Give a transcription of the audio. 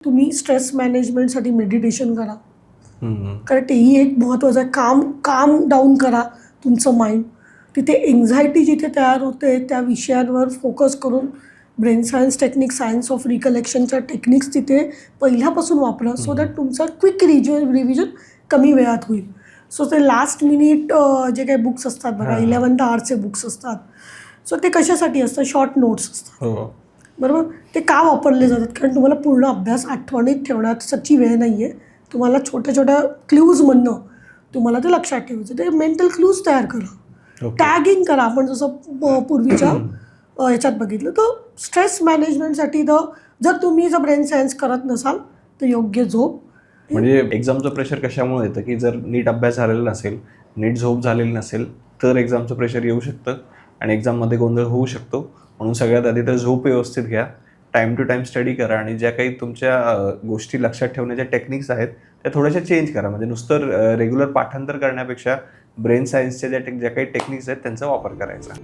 तुम्ही stress मॅनेजमेंटसाठी meditation करा. हम्म. कारण तेही एक महत्त्वाचं आहे. काम डाऊन करा तुमचं माइंड. तिथे एन्झायटी जिथे तयार होते त्या विषयांवर फोकस करून brain science technique, science of रिकलेक्शनच्या टेक्निक्स तिथे पहिल्यापासून वापरा सो दॅट तुमचं क्विक रिव्हिजन कमी वेळात होईल. सो ते लास्ट मिनिट जे काही बुक्स असतात बघा, 11th आवरचे बुक्स असतात. सो ते कशासाठी असतात? शॉर्ट नोट्स असतात. हो. बरोबर. ते का वापरले जातात? कारण तुम्हाला पूर्ण अभ्यास आठवणीत ठेवण्याची वेळ नाही आहे. तुम्हाला छोट्या छोट्या क्ल्यूजमधनं तुम्हाला ते लक्षात ठेवायचं. ते मेंटल क्ल्यूज तयार करा. टॅगिंग करा. आपण जसं पूर्वीच्या ह्याच्यात बघितलं तर स्ट्रेस मॅनेजमेंटसाठी जर तुम्ही ब्रेन सायन्स करत नसाल तर योग्य झोप. म्हणजे एक्झामचं प्रेशर कशामुळे येतं की जर नीट अभ्यास झालेला नसेल, नीट झोप झालेली नसेल तर एक्झामचं प्रेशर येऊ शकतं आणि एक्झाममध्ये गोंधळ होऊ शकतो. म्हणून सगळ्यात आधी तर झोप व्यवस्थित घ्या, टाईम टू टाईम स्टडी करा आणि ज्या काही तुमच्या गोष्टी लक्षात ठेवण्याच्या टेक्निक्स आहेत त्या थोड्याशा चेंज करा. म्हणजे नुसतं रेग्युलर पाठांतर करण्यापेक्षा ब्रेन सायन्सच्या ज्या काही टेक्निक्स आहेत त्यांचा वापर करायचा.